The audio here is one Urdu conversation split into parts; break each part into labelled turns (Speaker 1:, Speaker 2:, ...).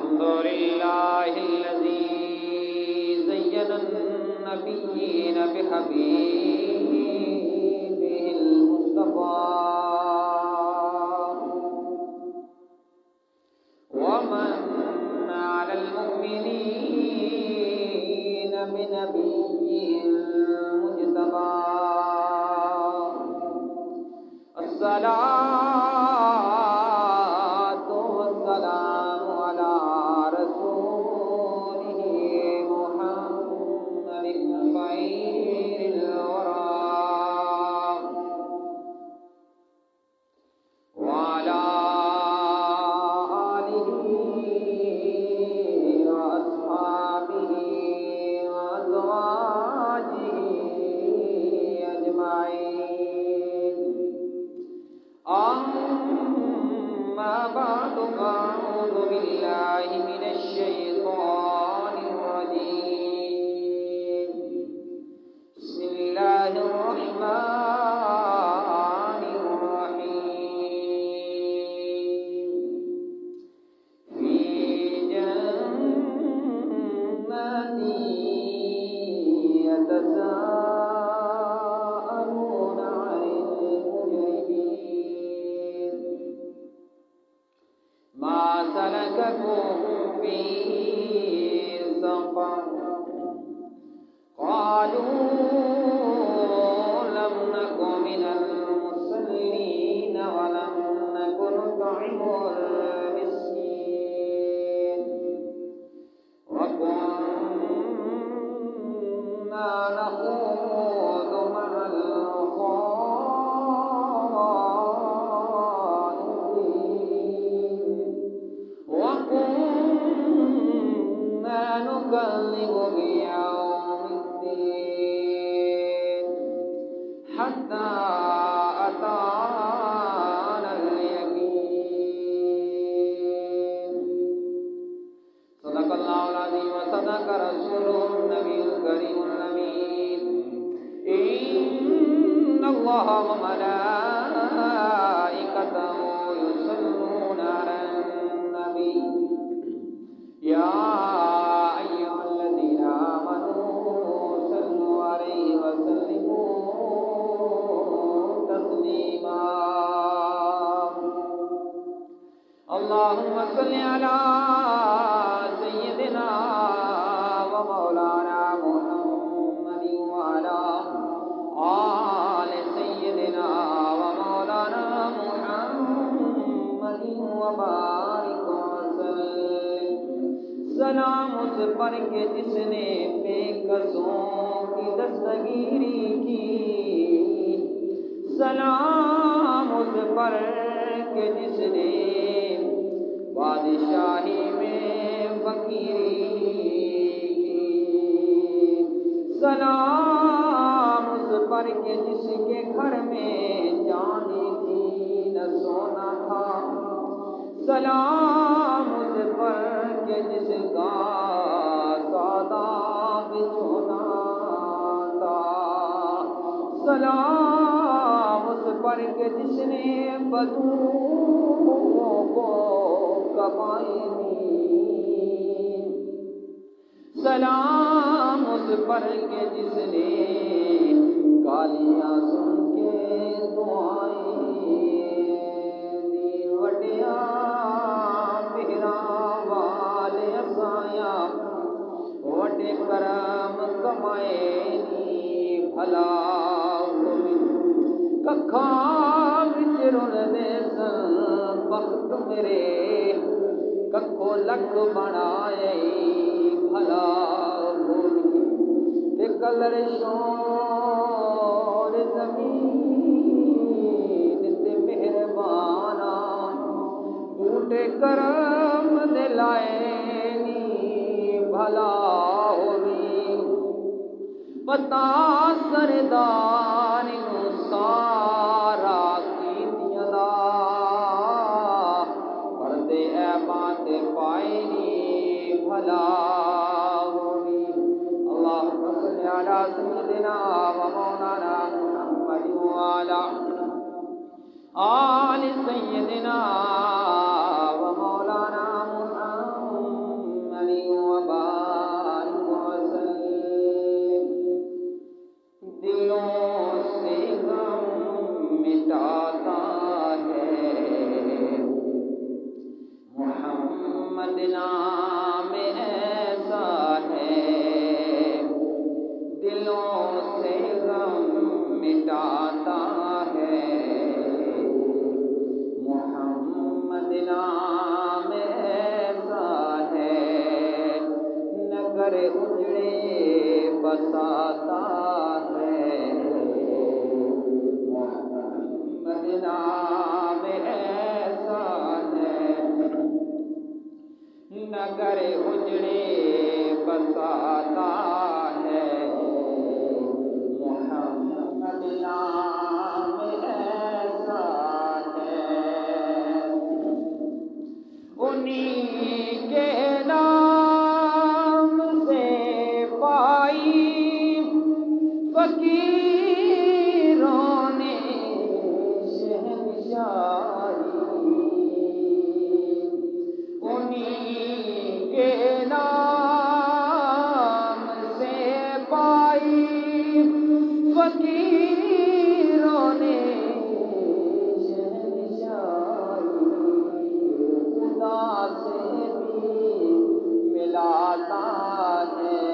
Speaker 1: الحمد لله الذي زين النبيين بحبيبه المصطفى ومن على المؤمنين بنبيه المجتبى الصلاة والسلام على رسوله محمد خير الورى وعلى آله وأصحابه وأزواجه أجمعين. أما بعد فأعوذ بالله من الشيطان الرجيم. بسم الله الرحمن الرحيم. في جنات يتساءلون عن المجرمين ما سلككم في سقر قالوا لم نك من المصلين ولم نك نطعم المسكين وكنا نخوض مع الخائضين وكنا نكذب بيوم الدين حتى أتانا اليقين. صدق الله العظيم وصدق رسوله النبي الكريم الأمين. إن الله وملائكته يصلون على النبي يا أيها الذين آمنوا صلوا عليه وسلموا تسليما. اللهم صل على سيدنا ومولانا محمد وعلى آل سيدنا ومولانا محمد وبارك وسلم. سلام اس پر کہ جس نے بے کسوں کی دستگیری کی. سلام اس پر کہ جس نے بادشاہی میں فقیری کی. سلام اس پر کہ جس کے گھر میں چاندی تھی نہ سونا تھا. سلام اس پر کہ جس کا سادہ بچھونا تھا. سلام اس پر کہ جس نے بدوؤں کو کمائی دی. سلام اس پر کہ جس نے گالیاں سن کے دعائیں دی. وڈیا مہرا والے اسایا وڈے کرم کمائے نی بھلا ککھاں وچ رلدے سن بخت میرے ککھو لکھ بنائے بھلا ہوئی. تے کلر شور زمین تے مہربانا بوٹے کرم دے لائے نی بھلا ہوئی. پتا سردار نو سارا کیتیاں دا پردے ایباں تے پائے نی بھلا ہوئی. اللہم صلی علی سیدنا و مولانا محمد وعلی آل سیدنا و مولانا محمد مدینہ میں ایسا ہے، نگر اجڑے بساتا ہے، مدینہ میں ایسا ہے، نگر اجڑے بساتا ہے، محمد نام ایسا ہے، انہیں کے نام سے پائی فقیروں نے شہنشاہی، انہیں کے نام سے پائی فقیروں نے شہنشاہی، خدا سے بھی ملاتا ہے،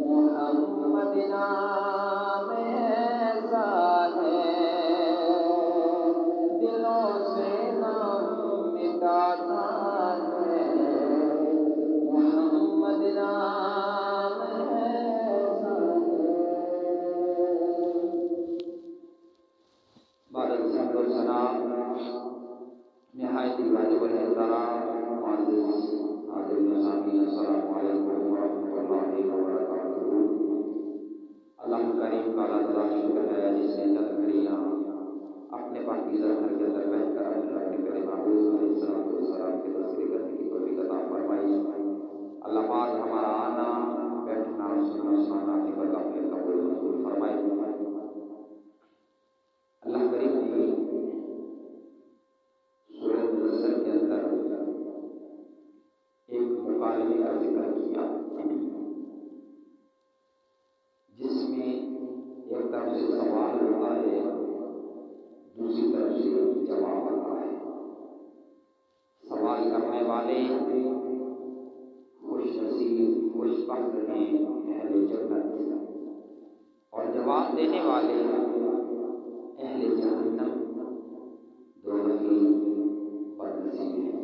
Speaker 1: محمد نام ایسا ہے، دلوں سے نام مٹاتا ہے، محمد نام ایسا ہے۔ بعد الحمد والثناء، نہایت واجب الاحترام معزز حاضرین و سامعین، السلام علیکم ورحمۃ اللہ وبرکاتہ۔ اللہ کریم کا لاجواب شکر ہے جس نے چند گھڑیاں اپنے پاکیزہ گھر کے اندر بیٹھ کر اپنے رب کے محبوب علیہ الصلوۃ والسلام کی تذکرے کرنے کی توفیق عطا فرمائی۔ اللہ پاک ہمارا آنا، بیٹھنا، سننا، سنانا اپنی برکات میں قبول منظور فرمائے۔ اللہ کریم نے سورۃ مدثر کے اندر ایک مکالمے کا ذکر کیا، جس میں ایک طرف سے سوال ہوتا ہے، دوسری طرف سے جواب آتا ہے۔ سوال کرنے والے خوش نصیب، خوش بخت ہیں، اہل جنت، اور جواب دینے والے اہل جہنم، دوزخی بدنصیب ہیں۔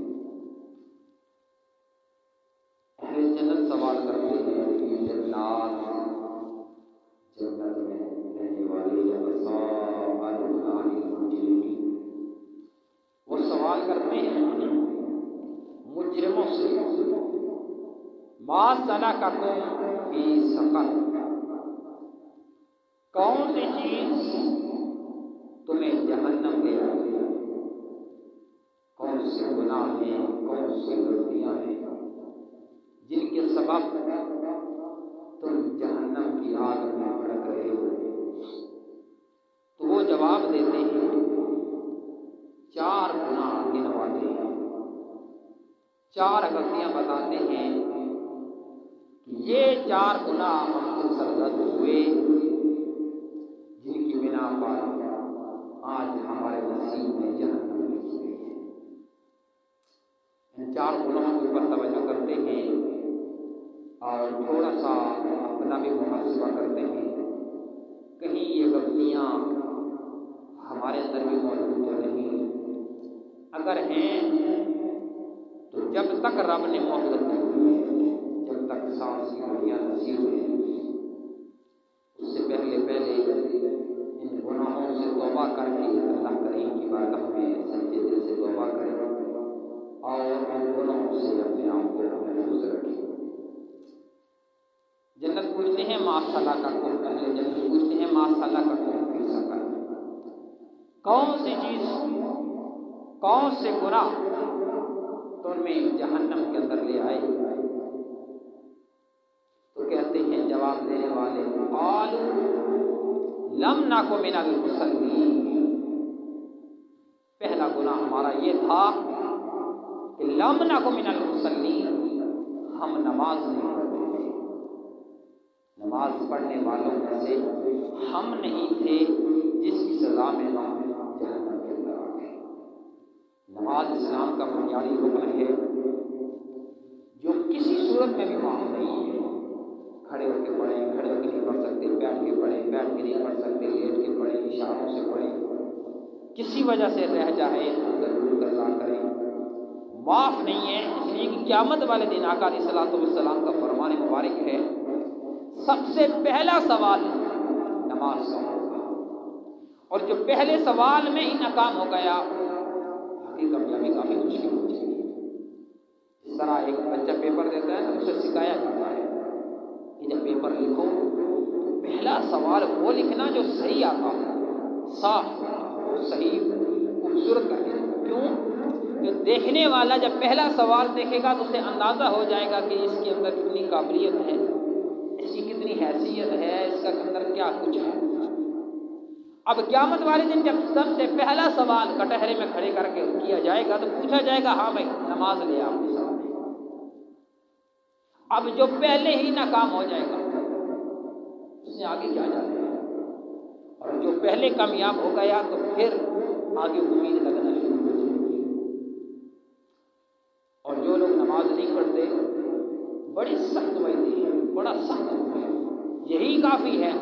Speaker 1: اہل جنت سوال کرتے ہیں کہ جنات، جنت میں رہنے والے یتساءلون عن المجرمین، وہ سوال کرتے ہیں مجرموں سے، ما سلککم فی سقر، کون سی چیز تمہیں جہنم لے آئی، کون سے گناہ ہیں، کون سی غلطیاں ہیں جن کے سبب تم جہنم کی آگ میں بھڑک رہے ہو۔ تو وہ جواب دیتے ہیں، 4 گناہ گنواتے ہیں، 4 غلطیاں بتاتے ہیں کہ یہ 4 گناہ ہم کو سرزد ہوئے، جن کی بنا پر آج ہمارے نصیب میں جہنم لکھی گئی ہے۔ ان 4 گناہوں کے اوپر توجہ کرتے ہیں اور تھوڑا سا اپنا بھی محاسبہ کرتے ہیں، کہیں یہ غلطیاں ہمارے اندر بھی موجود تو نہیں، اگر ہیں تو جب تک رب نے مہلت دی ہوئی ہے، جب تک سانس کی گھڑیاں نصیب ہیں، اس سے پہلے ان گناہوں سے توبہ کر کے اللہ کریم کی بارگاہ میں سچے دل سے توبہ کریں اور ان گناہوں سے اپنے آپ کو محفوظ رکھیں۔ جنت پوچھتے ہیں ما سلککم، اہل جنت پوچھتے ہیں ما سلککم فی سقر، کون سی چیز، کون سے گناہ تمہیں جہنم کے اندر لے آئے؟ تو کہتے ہیں جواب دینے والے، قالوا لم نک من المصلین، پہلا گناہ ہمارا یہ تھا کہ لم نک من المصلین، ہم نماز نہیں پڑھتے تھے، نماز پڑھنے والوں میں سے ہم نہیں تھے، جس کی سزا میں ہم جہنم کے اندر آ گئے۔ نماز اسلام کا بنیادی رکن ہے جو کسی صورت میں بھی معاف نہیں ہے۔ کھڑے ہو کے پڑھیں، کھڑے ہو کے نہیں پڑھ سکتے، بیٹھ کے پڑھیں، بیٹھ کے نہیں پڑھ سکتے، لیٹ کے پڑھیں، اشاروں سے پڑھیں، کسی وجہ سے رہ جائے تو ضرور قضا ادا کریں، معاف نہیں ہے، اس لیے کہ قیامت والے دن آقا علیہ الصلوۃ والسلام کا فرمان مبارک ہے، سب سے پہلا سوال نماز کا ہوگا، اور جو پہلے سوال میں ہی ناکام ہو گیا آگے کامیابی کافی مشکل ہو جائے گی۔ اس طرح ایک بچہ پیپر دیتا ہے تو اسے سکھایا جاتا ہے کہ جب پیپر لکھو تو پہلا سوال وہ لکھنا جو صحیح آتا ہو، صاف ہو، صحیح خوبصورت کر کے، کیوں کہ دیکھنے والا جب پہلا سوال دیکھے گا تو اسے اندازہ ہو جائے گا کہ اس کے اندر کتنی قابلیت ہے، اس کی کتنی حیثیت ہے، اس کا اندر کیا کچھ ہے۔ اب قیامت والے دن جب سب سے پہلا سوال کٹہرے میں کھڑے کر کے کیا جائے گا تو پوچھا جائے گا ہاں بھائی نماز لے آپ کے سامنے۔ اب جو پہلے ہی ناکام ہو جائے گا اس نے آگے کیا جانا ہے، اور جو پہلے کامیاب ہو گیا تو پھر آگے امید لگنا شروع ہو جائے گی۔ اور جو لوگ نماز نہیں پڑھتے بڑی سخت وعید ہے، بڑا سخت ہے، یہی کافی ہے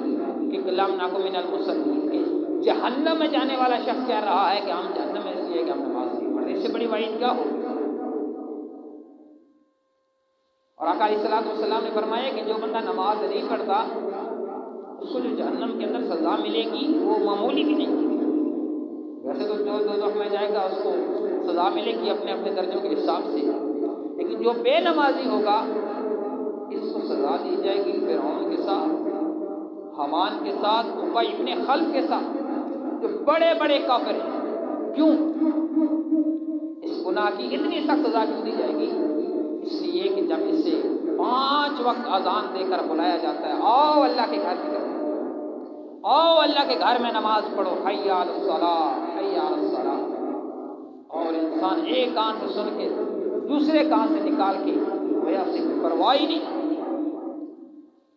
Speaker 1: کہ کلام ناکو من المصلین کے جہنم میں جانے والا شخص کہہ رہا ہے کہ ہم جہنم میں اس لیے کہ ہم نماز نہیں پڑھتے، اس سے بڑی وعید کیا ہوگی۔ اور آقا علیہ الصلوۃ والسلام نے فرمایا کہ جو بندہ نماز نہیں پڑھتا اس کو جو جہنم کے اندر سزا ملے گی وہ معمولی بھی نہیں ہوگی، ویسے تو جو دوزخ میں جائے گا اس کو سزا ملے گی اپنے اپنے درجوں کے حساب سے، لیکن جو بے نمازی ہوگا اس کو سزا دی جائے گی فرعون کے ساتھ، حامان کے ساتھ، ابی ابن خلف کے ساتھ، جو بڑے بڑے کافر ہیں۔ کیوں اس گناہ کی اتنی سخت سزا کیوں دی جائے گی؟ اس لیے کہ جب اسے 5 وقت اذان دے کر بلایا جاتا ہے آؤ اللہ کے گھر کی طرف، آؤ اللہ کے گھر میں نماز پڑھو، حی علی الصلاۃ حی علی الصلاۃ، اور انسان ایک کان سے سن کے دوسرے کان سے نکال کے گویا اسے کوئی پرواہ ہی نہیں،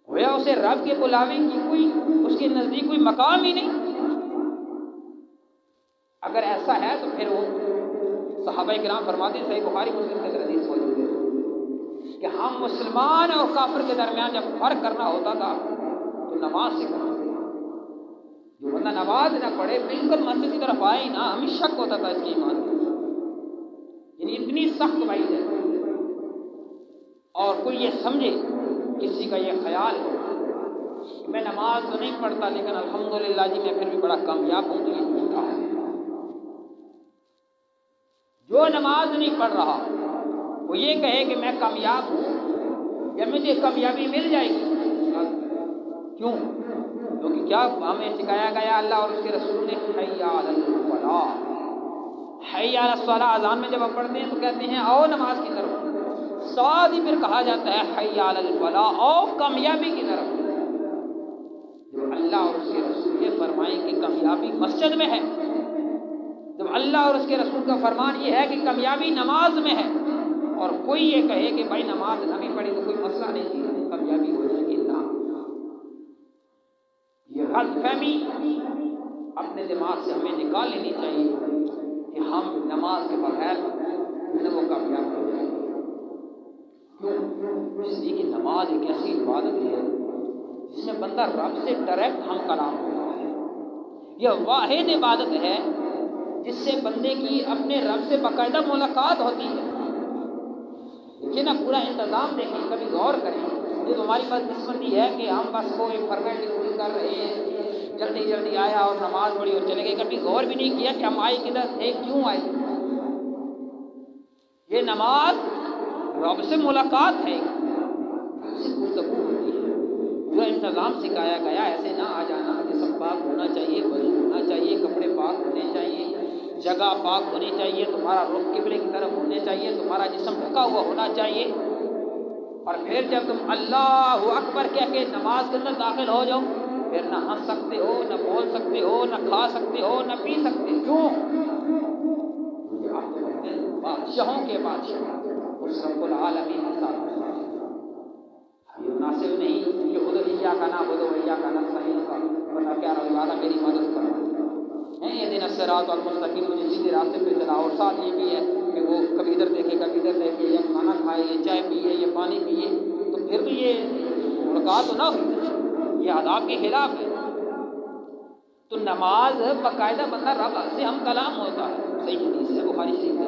Speaker 1: گویا اسے رب کے بلاوے کی کوئی اس کے نزدیک کوئی مقام ہی نہیں۔ اگر ایسا ہے تو پھر وہ صحابہ کرام فرماتے ہیں، صحیح بخاری مسلم کے حدیث موجود ہے کہ ہم مسلمان اور کافر کے درمیان جب فرق کرنا ہوتا تھا تو نماز سے کرنا تھا، جو بندہ نماز نہ پڑھے بالکل مسجد کی طرف آئے نہ، ہمیں شک ہوتا تھا اس کے ایمان میں، یعنی اتنی سخت وعید ہے۔ اور کوئی یہ سمجھے، کسی کا یہ خیال ہو کہ میں نماز تو نہیں پڑھتا لیکن الحمدللہ جی میں پھر بھی بڑا کامیاب ہوں، تو یہ جھوٹا ہے۔ جو نماز نہیں پڑھ رہا وہ یہ کہے کہ میں کامیاب ہوں یا مجھے کامیابی مل جائے گی، کیوں؟ کیونکہ کیا ہمیں سکھایا گیا اللہ اور اس کے رسول نے، حی علی الفلاح، حی علی الصلاۃ، اذان میں جب ہم پڑھتے ہیں تو کہتے ہیں آؤ نماز کی طرف، ساتھ ہی پھر کہا جاتا ہے حی علی الفلاح، آؤ کامیابی کی طرف۔ جب اللہ اور اس کے رسول یہ فرمائیں کہ کامیابی مسجد میں ہے، جب اللہ اور اس کے رسول کا فرمان یہ ہے کہ کامیابی نماز میں ہے، اور کوئی یہ کہے کہ بھائی نماز نہ بھی پڑھی تو کوئی مسئلہ نہیں، کامیابی ہو جائے گی، نہ، یہ غلط فہمی اپنے دماغ سے ہمیں نکال لینی چاہیے کہ ہم نماز کے بغیر وہ کامیاب ہو جائیں گے۔ کیوں؟ اس لیے کہ نماز ایک ایسی عبادت ہے جس میں بندہ رب سے ڈائریکٹ ہم کلام ہوتا ہے، یہ واحد عبادت ہے جس سے بندے کی اپنے رب سے باقاعدہ ملاقات ہوتی ہے۔ دیکھیے نا پورا انتظام دیکھیں، کبھی غور کریں، یہ تو ہماری بس قسمتی ہے کہ ہم بس کوئی فارمیلٹی پوری کر رہے ہیں، جلدی جلدی آیا اور نماز پڑھی اور چلے گئے، کبھی غور بھی نہیں کیا کہ ہم آئے کدھر تھے، کیوں آئے تھے۔ یہ نماز رب سے ملاقات ہے، رب سے گفتگو ہوتی ہے، پورا انتظام سکھایا گیا، ایسے نہ آ جانا، جسم پاک ہونا چاہیے، وضو ہونا چاہیے، کپڑے پاک ہونے چاہیے، جگہ پاک ہونی چاہیے، تمہارا رخ قبلے کی طرف ہونے چاہیے، تمہارا جسم ڈھکا ہوا ہونا چاہیے، اور پھر جب تم اللہ اکبر کہہ کے نماز کے اندر داخل ہو جاؤ پھر نہ ہنس سکتے ہو، نہ بول سکتے ہو، نہ کھا سکتے ہو، نہ پی سکتے ہو۔ کیوں؟ آپ تو اپنے بادشاہوں کے بادشاہ اس رب العالمین کے ساتھ یہ مناسب نہیں کہ ادھر ایاک نعبد و ایاک نستعین کا بندہ کیا رہا والا میری مدد کرنا ہے، یہ دن الصراط المستقیم، مجھے سیدھے راستے پہ چلا، اور ساتھ یہ بھی ہے کہ وہ کبھی ادھر دیکھے کبھی ادھر دیکھے، یا کھانا کھائے، یا چائے پیے، یا پانی پیے، تو پھر تو یہ ملاقات تو نہ ہوئی، یہ آداب کے خلاف ہے۔ تو نماز باقاعدہ بندہ رب سے ہم کلام ہوتا ہے، صحیح حدیث ہے بخاری شریف میں،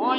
Speaker 1: 5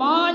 Speaker 1: 5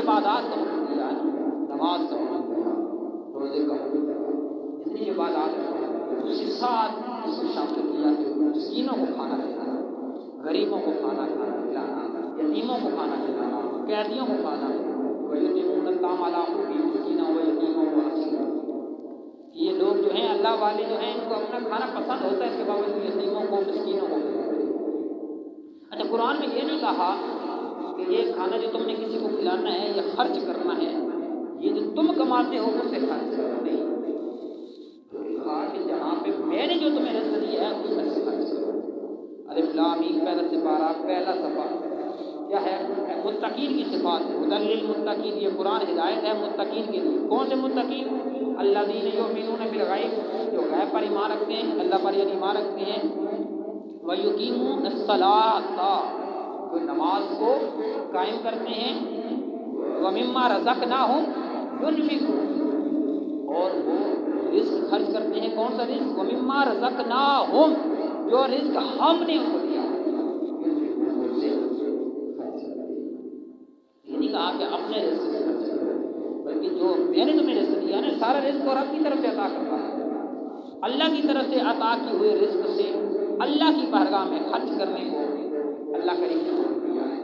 Speaker 1: عبادات کا حکم دیا ہے، نماز کا حکم دیا، روزے کا حکم دیا، اتنی عبادات اس کے ساتھ اس کو شامل کیا کہ مسکینوں کو کھانا کھلانا، غریبوں کو کھانا کھلانا، یتیموں کو کھانا کھلانا، قیدیوں کو کھانا کھلانا، وَيُطْعِمُونَ الطَّعَامَ عَلَىٰ حُبِّهِ مِسْكِينًا وَيَتِيمًا وَأَسِيرًا۔ یہ لوگ جو ہیں اللہ والے جو ہیں ان کو اپنا کھانا پسند ہوتا ہے، اس کے باوجود یتیموں کو مسکینوں کو کھلاتے ہیں۔ اچھا، قرآن میں یہ نہیں کہا کہ یہ کھانا جو تم نے کسی کو کھلانا ہے یا خرچ کرنا ہے، یہ جو تم کماتے ہو اس سے خرچ کرنا نہیں، کہا کہ جہاں پہ میں نے جو تمہیں رزق دیا ہے اس میں سے خرچ کرو۔ الف لام میم پہلا سپارہ پہلا صفحہ کیا ہے؟ متقین کی صفات ہے، ہدی للمتقین، یہ قرآن ہدایت ہے متقین کے لیے۔ کون سے متقین؟ الذین یؤمنون بالغیب، جو غیب پر ایمان رکھتے ہیں، اللہ پر یعنی ایمان رکھتے ہیں، ویقیمون الصلاۃ، جو نماز کو قائم کرتے ہیں، ومما رزقناہم ينفقون، اور وہ رزق خرچ کرتے ہیں۔ کون سا رزق؟ ومما رزقناہم، جو رزق ہم نے ان کو دیا، یہ نہیں کہا کہ اپنے رزق سے خرچ کرو، بلکہ جو میں نے تمہیں رزق دیا نا، سارا رزق اور رب کی طرف سے عطا کرتا ہے، اللہ کی طرف سے عطا کی ہوئے رزق سے اللہ کی بارگاہ میں خرچ کرنے کو اللہ کریم نے حکم دیا ہے۔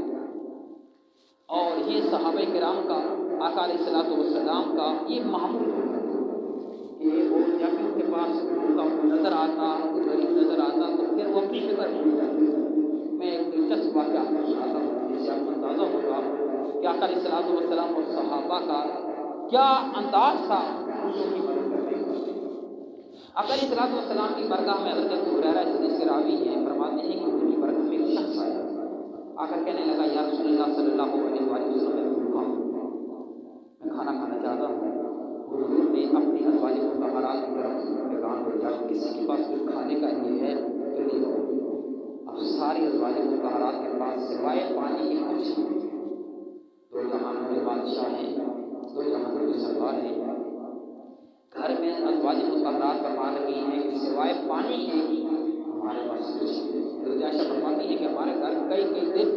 Speaker 1: اور یہ صحابہ کرام کا، آقا علیہ الصلوۃ والسلام کا یہ معمول ہے کہ وہ جب بھی ان کے پاس ان کا نظر آتا، کوئی غریب نظر آتا تو پھر وہ اپنی فکر بھول جاتے۔ میں ایک دلچسپ واقعہ آپ کو سناتا ہوں جس سے آپ کو اندازہ ہوگا کہ آقا علیہ الصلوۃ والسلام اور صحابہ کا کیا انداز تھا دوسروں کی مدد کرنے کا۔ آقا علیہ الصلوۃ والسلام کی برگاہ میں حضرت ابو ہریرہ اس حدیث کے راوی ہیں، فرماتے ہیں کہ ان کی برگاہ میں ایک شخص آیا، آ کر کہنے لگا یا رسول اللہ صلی اللہ علیہ وسلم، میں بھوکا ہوں، میں کھانا کھانا چاہتا ہوں۔ حضور نے اپنی ازواج مطہرات کی طرف پیغام بھیجا، کسی کے پاس کچھ کھانے کا نہیں ہے تو لے جاؤ۔ اب ساری ازواج مطہرات کے پاس سوائے پانی کے کچھ، دو جہانوں کے بادشاہ ہیں، دو جہانوں کے سردار ہیں، گھر میں ازواج مطہرات فرما رہی ہیں کہ سوائے پانی کے ہمارے پاس کچھ نہیں۔ حضرت عائشہ فرماتی ہے کہ ہمارے گھر کئی دن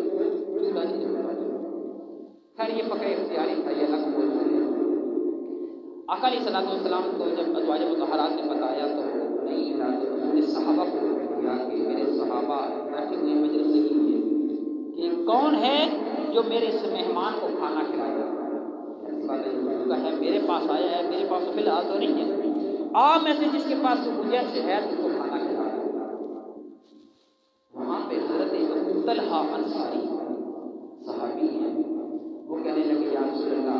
Speaker 1: چولہا نہیں جلتا۔ خیر یہ فقہ اختیاری تھا، یہ الگ موضوع ہے۔ آقا علیہ الصلوۃ والسلام کو جب ازواج مطہرات نے بتایا تو نہیں ملا، تو انہوں نے صحابہ کو کیا کہ میرے صحابہ بیٹھے ہوئے مجلس نہیں ہے کہ کون ہے جو میرے اس مہمان کو کھانا کھلائے گا۔ کا ہے میرے پاس آیا ہے، میرے پاس تو فی الحال تو نہیں ہے، آپ میں سے جس کے پاس گنجائش ہے اس کو کھانا کھلانا۔ وہاں پہ حضرت ابو طلحہ انصاری صحابی ہیں، وہ کہنے لگے یا رسول اللہ،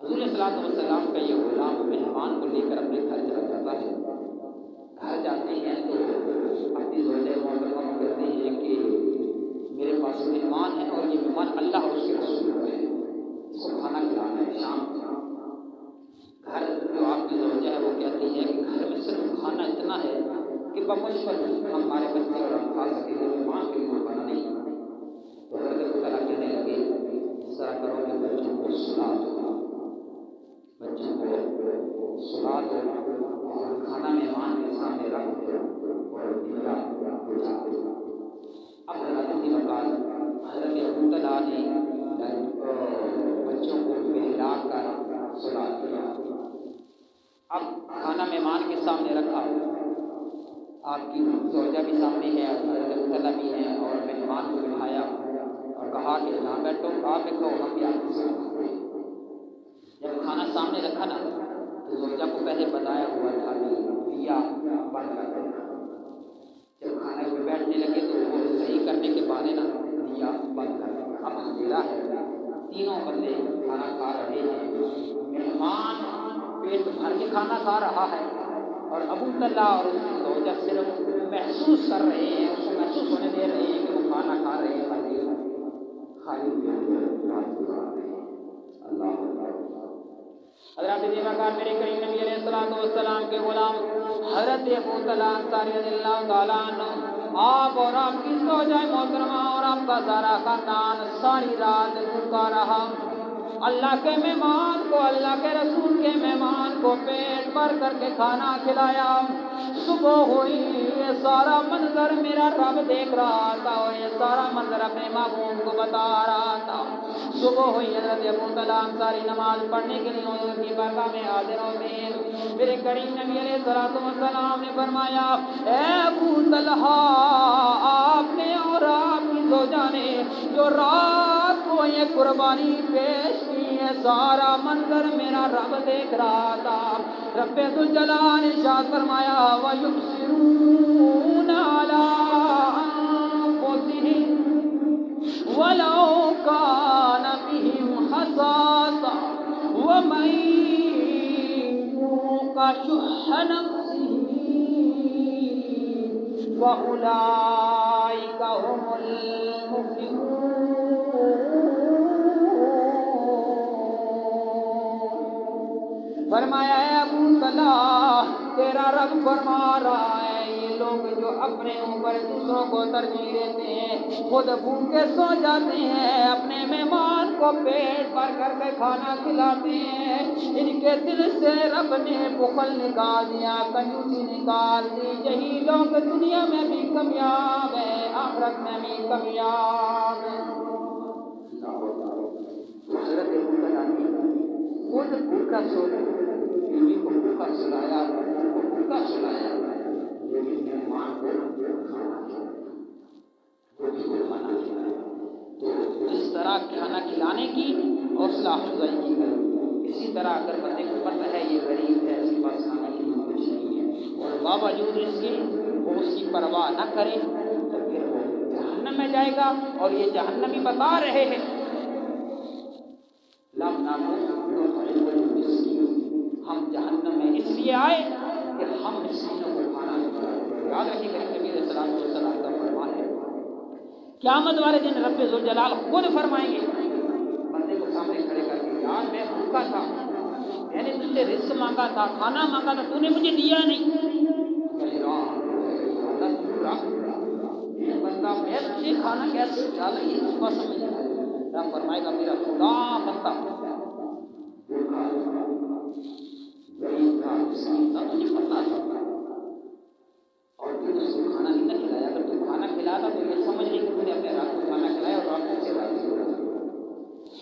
Speaker 1: حضور علیہ الصلوۃ والسلام کا یہ غلام مہمان کو لے کر اپنے گھر چلا جاتا ہے، گھر جاتے ہیں تو اپنی زوجہ محترمہ کو کہتے ہیں کہ میرے پاس مہمان ہے اور یہ مہمان اللہ اور اس کے رسول ہے، اس کو کھانا کھلانا ہے شام کو۔ گھر جو آپ کی زوجہ ہے وہ کہتی ہے کہ گھر میں صرف کھانا اتنا ہے کہ بمجھ پر ہمارے بچے اور ہم کھا سکیں گے، مہمان کے لیے کھانا نہیں۔ تو حضرت تعالیٰ کہنے لگے اس طرح کرو کہ بچوں کو سلا دو، بچوں کو سلا دو اور کھانا مہمان کے سامنے رکھ دو اور دیا بجھا دو۔ اب حضرت کی وقال حضرت ابو طلحہ نے بچوں کو بہلا کر سلا دیا۔ اب کھانا مہمان کے سامنے رکھا، آپ کی زوجہ بھی سامنے ہے، حضرت ابو طلحہ بھی ہیں، اور مہمان کو بٹھایا اور کہا کہ یہاں بیٹھو، آپ بھی کھاؤ، ہم بھی آپ کے ساتھ کھاتے ہیں۔ جب کھانا سامنے رکھا نا تو زوجہ کو پہلے بتایا ہوا تھا کہ دیا بند کر دینا، جب کھانے پہ بیٹھنے لگے تو وہ صحیح کرنے کے بعد نا دیا بند کر دیا۔ اب اندھیرا ہے، تینوں بندے کھانا کھا رہے ہیں، مہمان پیٹ بھر کے کھانا کھا رہا ہے اور ابو طلحہ اور اس کی زوجہ صرف محسوس کر رہے ہیں، اس کو محسوس ہونے دے رہے ہیں کہ وہ کھانا کھا رہے ہیں، خالی اللہ حضرت دیوکار میرے کریم نبی علیہ الصلوۃ والسلام کے غلام حضرت ابو طلحہ انصاری رضی اللہ تعالیٰ عنہ، آپ اور آپ کی زوجہ محترمہ اور آپ کا سارا خاندان ساری رات بھوکا رہا، اللہ کے مہمان کو، اللہ کے رسول کے مہمان کو پیٹ بھر کر کے کھانا کھلایا۔ صبح ہوئی، یہ سارا منظر میرا رب دیکھ رہا تھا اور یہ سارا منظر اپنے محبوب کو بتا رہا تھا۔ صبح ہوئی، حضرت ابو طلحہ انصاری نماز پڑھنے کے لیے حضور کی بارگاہ میں حاضر ہوئے۔ میرے کریم نبی علیہ السلام نے فرمایا، اے ابو طلحہ، آپ نے اور آپ کی زوجہ نے جو رات کو یہ قربانی پیش کی ہے، سارا منظر میرا رب دیکھ رہا تھا۔ رب ذوالجلال نے ارشاد فرمایا، وَيُؤْثِرُونَ عَلَىٰ أَنفُسِهِمْ وَلَوْ كَانَ بِهِمْ خَصَاصَةٌ وَمَن يُوقَ شُحَّ نَفْسِهِ فَأُولَٰئِكَ هُمُ الْمُفْلِحُونَ۔ فرمایا ہے ابو طلحہ، تیرا رب فرما رہا ہے، یہ لوگ جو اپنے اوپر دوسروں کو ترجیح دیتے ہیں، خود بھوکے سو جاتے ہیں، اپنے مہمان کو پیٹ بھر کر کے کھانا کھلاتے ہیں، ان کے دل سے رب نے بخل نکال دیا، کنجوسی نکال دی۔ یہی لوگ دنیا میں بھی کامیاب ہیں، آخرت میں بھی کامیاب ہیں۔ حضرت ابو طلحہ نے خود بھوکا سو بیوی کو بھوکا سلایا، بھوکا سلایا، لیکن مہمان کو کھانا کھلایا۔ تو اس طرح کھانا کھلانے کی حوصلہ افزائی کی گئی۔ اسی طرح اگر بندے کو پتہ ہے یہ غریب ہے، اس کے پاس کھانے کے لیے کچھ نہیں ہے، اور باوجود اس کے وہ اس کی پرواہ نہ کرے، تو پھر وہ جہنم میں جائے گا۔ اور یہ جہنمی بتا رہے ہیں، ہم جہنم میں اس لیے آئے کہ ہم مسکینوں کو کھانا کھلائیں۔ یاد رکھیے کہ نبی علیہ السلام کا فرمان ہے، قیامت والے دن رب ذوالجلال خود فرمائیں گے بندے کو سامنے کھڑے کر کے، یار میں بھوکا تھا، میں نے تجھ سے رزق مانگا تھا، کھانا مانگا تھا، تو نے مجھے دیا نہیں۔ بندہ میں تجھے کھانا کیسے ڈالا، یہ اس بات سمجھ نہیں۔ رب فرمائے گا میرا خدا بندہ غریب تھا، مسکین تھا، تجھے پتہ تھا، اور تو نے اس کو کھانا نہیں کھلایا۔ اگر تو کھانا کھلاتا تو یہ سمجھ نہیں کہ تو نے اپنے رات کو کھانا کھلایا اور رات کو سے راضی ہو۔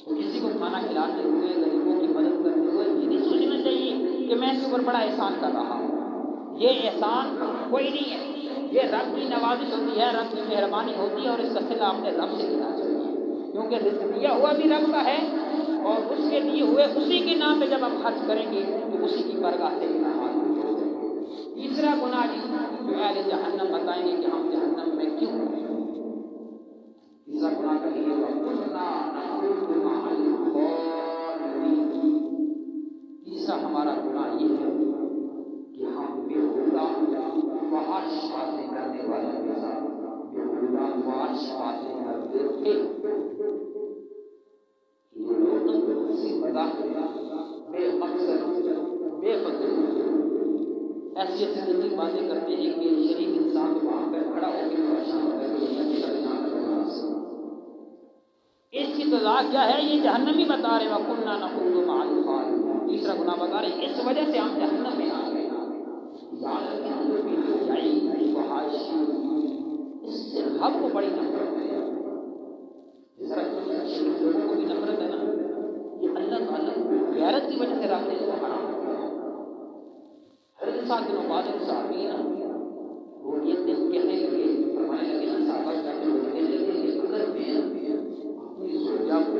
Speaker 1: تو کسی کو کھانا کھلاتے ہوئے، غریبوں کی مدد کرتے ہوئے یہ نہیں سوچنا چاہیے کہ میں اس کے اوپر بڑا احسان کر رہا ہوں۔ یہ احسان کوئی نہیں ہے، یہ رب کی نوازش ہوتی ہے، رب کی مہربانی ہوتی ہے، اور اس کا صلہ اپنے رب سے لینا چاہیے، کیونکہ رزق دیا ہوا بھی رب کا ہے، اور اس کے دیے ہوئے اسی کے نام پہ جب ہم خرچ کریں گے تو اسی کی برگاہ سے انعامات ملیں گے۔ تیسرا گناہ جو اہل جہنم بتائیں گے کہ ہم جہنم میں کیوں ہیں۔ تیسرا گناہ کہیے تیسرا ہمارا گناہ یہ ہے کہ ہم بےہودہ فحش باتیں کرنے والوں کے ساتھ بےہودہ فحش باتیں کرتے تھے۔ بے مقصد، بے فضل ایسی زندگی باتیں کرتے ہیں کہ شریف انسان وہاں پہ کھڑا ہو کے پریشان ہو گیا۔ اس کی سزا کیا ہے؟ یہ جہنمی بتا رہے وَكُنَّا نَخُوضُ مَعَ الْخَائِضِينَ۔ تیسرا گناہ بتا رہے اس وجہ سے ہم جہنم میں آ گئے۔ اس سے رب کو بڑی نفرت ہے، لوگوں کو بھی نفرت ہے نا، یہ اللہ تعالیٰ غیرت کی وجہ سے رب نے اس کو حرام کیا۔ ہر انسان کے بعد صحابی نا وہ یہ دل کہنے لگے، فرمانے لگے نا صحابہ کہتے لگے کہ اگر میں اپنی زوجہ کو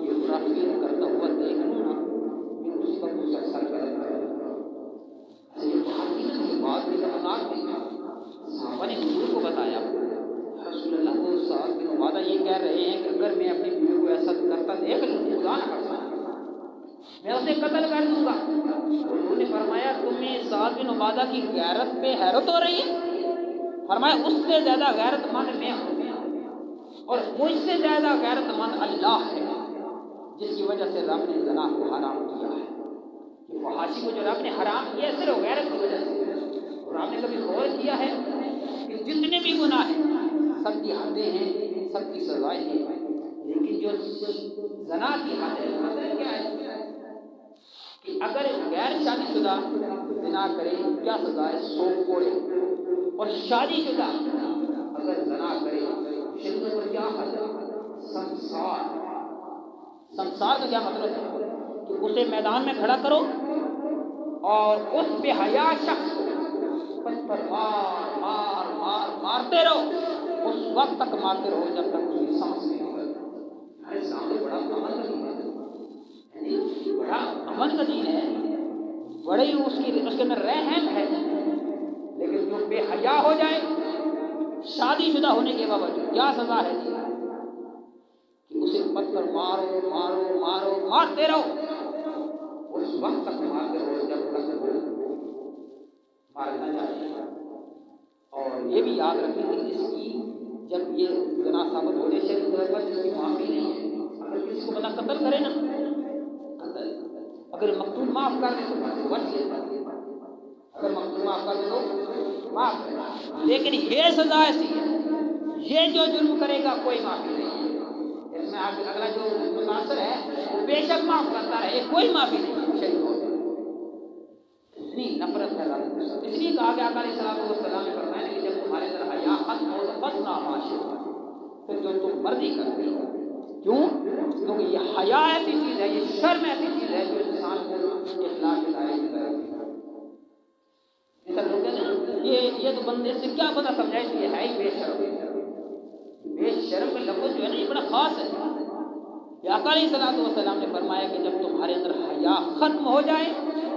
Speaker 1: یہ برا فیل کرتا ہوا دیکھ لوں نا، میں اس کا کچھ اثر کرے گا۔ یہ بات کی نا، یہ بات بھی خطرناک تھی۔ صحابہ نے حضور کو بتایا، رسول اللہ کو صاحب بن عبادہ یہ کہہ رہے ہیں کہ اگر میں اپنی بیوی کو ایسا کرتا دیکھ لوں، خدا نہ کرتا میں اسے قتل کر دوں گا۔ انہوں نے فرمایا تمہیں سعد بن عبادہ کی غیرت پہ حیرت ہو رہی ہے؟ فرمایا اس سے زیادہ غیرت مند میں ہوں، اور مجھ سے زیادہ غیرت مند اللہ ہے، جس کی وجہ سے رب نے زنا کو حرام کیا ہے۔ کہ فحاشی کو جو رب نے حرام کیا ہے صرف غیرت کی وجہ سے۔ اور آپ نے کبھی غور کیا ہے کہ جتنے بھی گناہ ہیں سب کی حدیں ہیں، سب کی سزائیں ہیں، لیکن جو زنا کی حد ہے کہ اگر غیر شادی شدہ زنا کرے کیا سزا ہے؟ 100 کوڑے، اور شادی شدہ اگر زنا کرے شریعت پر کیا حد ہے؟ سنسار۔ سنسار کا کیا مطلب ہے؟ کہ اسے میدان میں کھڑا کرو اور اس بے حیا شخص کو پتھر مارتے رہو، اس وقت تک مارتے رہو جب تک اس کی سانس نہیں ہوگی۔ ہمارے سامنے بڑا امن کا دین ہے، بڑا امن کا دین ہے، بڑے ہی اس کے اندر رحم ہے، لیکن جو بے حیا ہو جائے شادی شدہ ہونے کے باوجود کیا سزا ہے؟ کہ اسے پتھر مارو مارتے رہو، اس وقت تک مارتے رہو جب تک مارنا چاہیے۔ اور یہ بھی یاد رکھیں کہ اس کی جب یہ گناہ ثابت ہو جائے شریعت طور پر اس کی معافی نہیں ہے۔ اگر کسی کو بندہ قتل کرے نا، قتل، اگر مقتول معاف کر دے تو بچ لیتا، اگر مقتول معاف کر دے تو معاف کرے، لیکن یہ سزا ایسی ہے، یہ جو جرم کرے گا کوئی معافی نہیں ہے۔ اس میں اگلا جو متاثر ہے بے شک معاف کرتا رہے، کوئی معافی نہیں ہے شریعت طور پر۔ اتنی نفرت ہے اللہ، اس لیے کہا کہ آقا علیہ السلام نے فرمایا کہ جب تمہارے اندر حیا ختم ہو تو بس ناماشی، پھر جو تم مرضی کرتے ہو۔ کیوں؟ کیونکہ یہ حیا ایسی چیز ہے، یہ شرم ایسی چیز ہے جو انسان کو اخلاق کے دائرے میں کرے۔ ایسا لوگ کہتے ہیں یہ تو بندے سے کیا پتہ سمجھائے کہ یہ ہے ہی بے شرم۔ بے شرم کا لفظ جو ہے نا یہ بڑا خاص ہے۔ یہ آقا علیہ السلام نے فرمایا کہ جب تمہارے اندر حیا ختم ہو جائے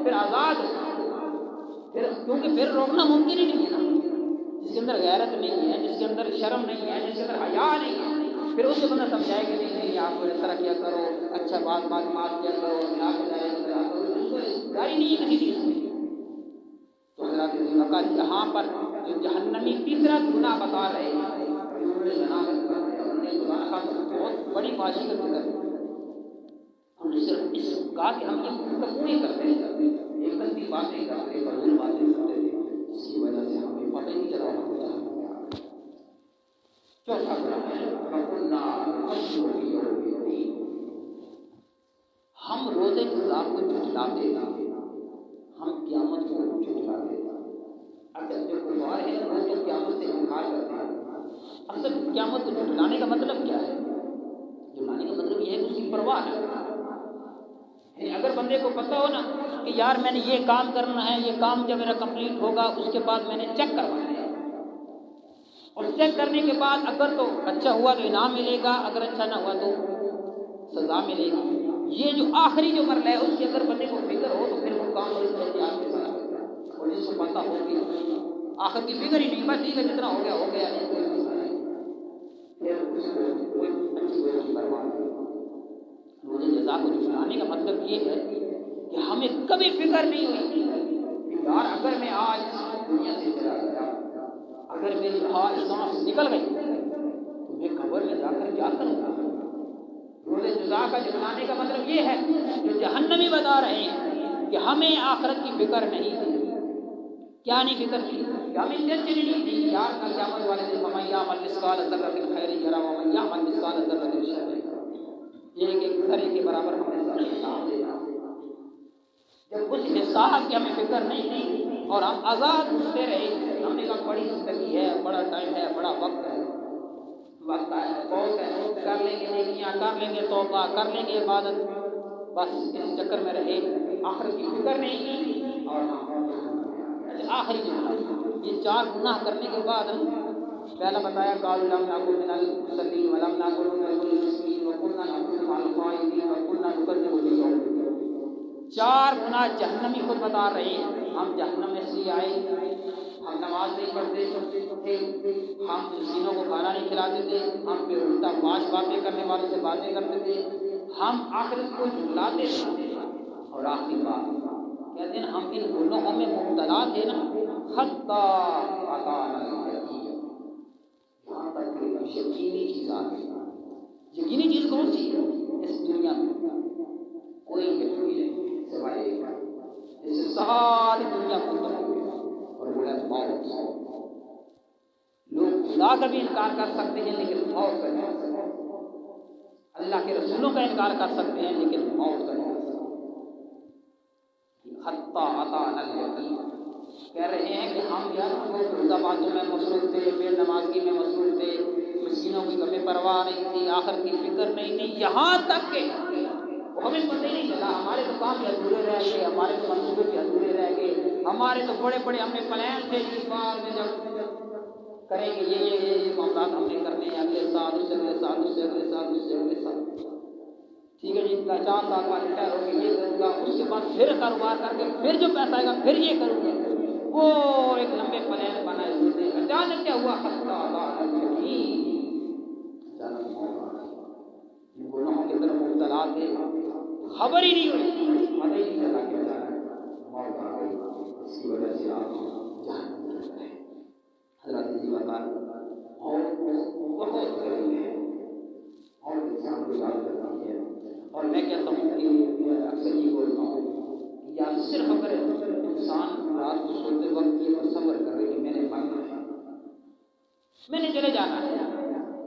Speaker 1: پھر آزاد ہو، کیونکہ پھر روکنا ممکن ہی نہیں ہے نا۔ جس کے اندر غیرت نہیں ہے، جس کے اندر شرم نہیں ہے، جس کے اندر حیا نہیں ہے، پھر اس سے بندہ سمجھائے کہ نہیں آپ کو اس طرح کیا کرو، اچھا بات کیا کرو، نہ کرو، اس کو جاری نہیں ہے کسی چیز میں۔ تو حضرات یہاں پر جو جہنمی تیسرا گناہ بتا رہے ہیں، بہت بڑی باشی کا ذکر، ہم صرف اس کا کہ ہم یہ گفتگو نہیں کرتے، ایک گندی باتیں کرتے، فضول باتیں کرتے تھے، اس کی وجہ سے ہمیں پتہ ہی نہیں چلا ہوتا۔ چوتھا گناہ ہے ہم روزے جزا کو جھٹلاتے ہیں، ہم قیامت کو جھٹلاتے ہیں۔ اچھا جو کفار ہیں وہ تو قیامت سے انکار کرتے ہیں، اصل قیامت کو جھٹلانے کا مطلب کیا ہے؟ جھٹلانے کا مطلب یہ ہے کہ اس کی پرواہ ہے۔ اگر بندے کو پتہ ہو نا کہ یار میں نے یہ کام کرنا ہے، یہ کام جب میرا کمپلیٹ ہوگا اس کے بعد میں نے چیک کروانا ہے، اور چیک کرنے کے بعد اگر تو اچھا ہوا تو انعام ملے گا، اگر اچھا نہ ہوا تو سزا ملے گی۔ یہ جو آخری جو مرحلہ ہے اس کے اندر بندے کو فکر ہو تو پھر وہ کام بڑی احتیاط کے ساتھ کرتا ہے، اور جس کو پتہ ہوگی آخر کی فکر ہی نہیں، بس ٹھیک ہے جتنا ہو گیا نہیں، کوئی مسئلہ نہیں، پھر اس کو کوئی اچھی پرواہ نہیں۔ روزے جزا کو جھٹلانے کا مطلب یہ ہے کہ ہمیں کبھی فکر نہیں ہوئی کہ یار اگر میں آج دنیا سے چلا گیا، اگر میری سانس نکل گئی تو میں قبر میں جا کر کیا کروں گا۔ روزے جزا کا جھٹلانے کا مطلب یہ ہے جو جہنمی بتا رہے ہیں کہ ہمیں آخرت کی فکر نہیں تھی۔ کیا نہیں فکر تھی؟ کہ ہمیں ٹینشن نہیں تھی یار کل قیامت والے دن فمن یعمل مثقال ذرۃ خیر یرہ ومن یعمل مثقال ذرۃ شر یرہ، یہ ایک ذرے کے برابر ہمیں حساب دینا۔ جب کچھ حساب کی ہمیں فکر نہیں تھی اور ہم آزاد گھومتے رہے، ہم نے کہا بڑی زندگی ہے، بڑا ٹائم ہے، بڑا وقت ہے، بہت ہے، کر لیں گے نیکیاں، کر لیں گے توبہ، کر لیں گے عبادت، بس اس چکر میں رہے، آخر کی فکر نہیں کی، اور آخری جملہ یہ 4 گناہ کرنے کے بعد پہلا بتایا قالوا لم نکن من المصلین ولم نکن نطعم المسکین وکنا نخوض مع الخائضین وکنا نکذب بیوم الدین۔ 4 گناہ جہنمی خود بتا رہے ہیں۔ ہم جہنم میں اس لیے آئے، ہم نماز نہیں پڑھتے تھے، ہم مسکینوں کو کھانا نہیں کھلاتے تھے، ہم بے الٹا فاش باتیں کرنے والوں سے باتیں کرتے تھے، ہم آخرت کو جھٹلاتے تھے، اور آخری بات کہتے ہیں ہم ان گناہوں میں مبتلا تھے نا حتی اتانا الیقین، یہاں تک کہ یقینی چیز آ گئی۔ یقینی چیز کون سی ہے اس دنیا میں؟ کوئی یقین نہیں سوائے ایک، اس سے ساری دنیا ختم ہو گئی، اور وہ ہے موت۔ لوگ خدا کا بھی انکار کر سکتے ہیں لیکن موت کا نہیں کر سکتے، اللہ کے رسولوں کا انکار کر سکتے ہیں لیکن موت کا نہیں کر سکتے۔ کہہ رہے ہیں کہ ہم یار روزہ باتوں میں مصروف تھے، بے نمازی میں مصروف تھے، مسکینوں کی کبھی پرواہ نہیں تھی، آخر کی فکر نہیں تھی، یہاں تک کہ ہمیں پتہ ہی نہیں چلا، ہمارے تو کام بھی ادھورے رہ گئے، ہمارے تو منصوبے بھی ادھورے رہ گئے، ہمارے تو بڑے بڑے ہم نے پلان تھے اس بار میں جب کریں گے یہ معاملات ہم نے کرنے ہیں، اگلے سال اس سے اگلے سال اس سے اگلے سال اس سے اگلے سال، ٹھیک ہے جی 4 سال بعد ریٹائر ہو کے یہ کروں گا، اس کے بعد پھر کاروبار کر کے پھر جو پیسہ آئے گا پھر یہ کروں گا، وہ ایک لمبے پلان بنائے ہوئے تھے، اچانک کیا ہوا خطہ گناہوں کی طرف مبتلا تھے، خبر ہی نہیں ہوئی، پتہ ہی نہیں چلا کہ موت آ گئی، اس کی وجہ سے آپ جہنم میں گئے۔ حضرت جی بتا اور بہت قریب ہے اور انسان کو یاد کرتی ہے، اور میں کہتا ہوں کہ اکثر یہ بولتا ہوں یا صرف اگر انسان رات کو سوتے وقت یہ تصور کرے کہ میں نے مرنا ہے، میں نے چلے جانا ہے،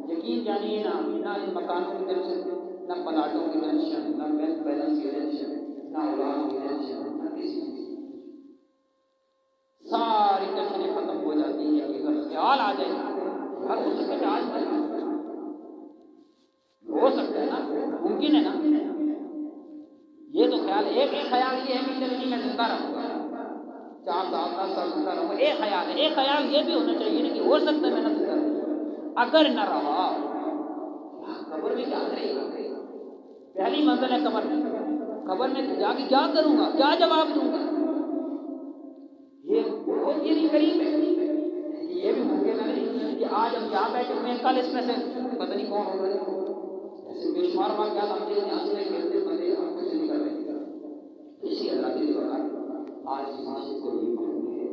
Speaker 1: یقین جانیے نہ ان مکانوں کی ٹینشن، نہ پلاٹوں کی ٹینشن، نہ بینک بیلنس کی ٹینشن، نہ اولاد کی ٹینشن، نہ کسی کی، ساری ٹینشنیں ختم ہو جاتی ہیں کہ اگر خیال آ جائے ہر ہو سکتا ہے، آج ہو سکتا ہے نا، ممکن ہے نا، یہ تو خیال ایک خیال یہ ہے کہ چلے میں زندہ رہوں گا 4 سال 10 سال زندہ رہوں گا، ایک خیال ہے، ایک خیال یہ بھی ہونا چاہیے نا کہ ہو سکتا ہے میں نہ زندہ رہوں، اگر نہ رہا قبر میں کیا کرے گا، پہلی منزل ہے قبر میں جا کے کیا کروں گا، کیا جواب دوں گا، یہ بہت یہ قریب ہے، یہ بھی ممکن ہے کہ آج ہم یہاں بیٹھے ہوئے ہیں، کل اس میں سے پتہ نہیں کون ہو رہا ہے، ایسے بے شمار بار کیا ہم ہنستے کھیلتے بندے آپ کچھ نہیں کر رہے، اسی اللہ کی دعا آج کی معاشرے کو یہ معلوم ہے،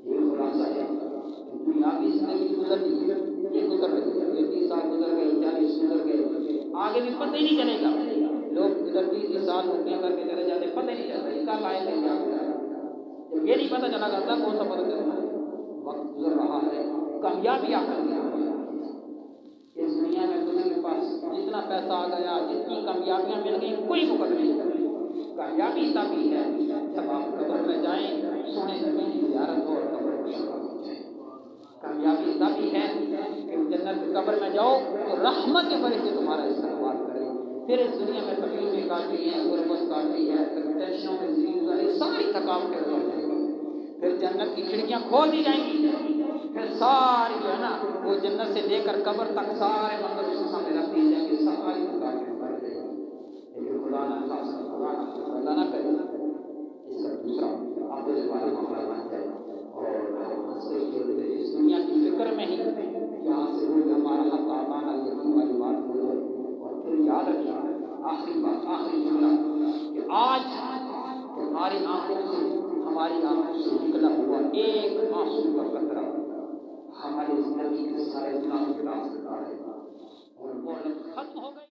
Speaker 1: یہ خلاصہ ہے، دنیاوی زندگی گزر گئی، یہ گزر گئی، 30 سال گزر گئے، 40 گزر گئے، آگے بھی پتہ ہی نہیں چلے گا، لوگ ادھر 30 سال نوکری کر کے چلے جاتے، پتہ ہی نہیں چلتا اس کا لائق ہے کیا ہو رہا ہے، جب یہ نہیں پتہ چلا کرتا کون سا پتہ چلتا ہے، وقت گزر رہا ہے، کامیابی آ کر گیا، اس دنیا میں تمہیں کے پاس جتنا پیسہ آ گیا، جتنی کامیابیاں مل گئی، کوئی مقدر نہیں، کامیابی تبھی ہے جب آپ قبر میں جائیں، سونے نبی کی زیارت ہو اور قبر کو شامل ہو جائے، کامیابی تبھی ہے کہ جنت قبر میں جاؤ تو رحمت کے فرشتے تمہارا استقبال کریں، پھر اس دنیا میں تکلیفیں کاٹی ہیں، غربت کاٹی ہے، ٹینشنوں میں زندگی گزاری، ساری تھکاوٹیں گزر جائیں گی، پھر جنت کی کھڑکیاں کھول دی جائیں گی، پھر ساری جو ہے نا وہ جنت سے لے کر قبر تک سارے منظر اس کے سامنے رکھ دی جائیں گے، ساری تھکاوٹیں اتر جائیں گی، لیکن خدا نہ خاص اللہ نہ کرے اس کا دوسرا آپ کو والا معاملہ بن جائے اور ہم ہنستے کھیلتے اس دنیا کی فکر میں ہی یہاں سے روز ہمارا حق آنا یقین والی بات ہو جائے، اور پھر یاد رکھیے آخری بات، آخری جملہ کہ آج ہماری آنکھوں سے نکلا ہوا ایک آنسو کا قطرہ ہماری زندگی کے سارے گناہ مٹا سکتا ہے، اور وہ ختم ہو گئے۔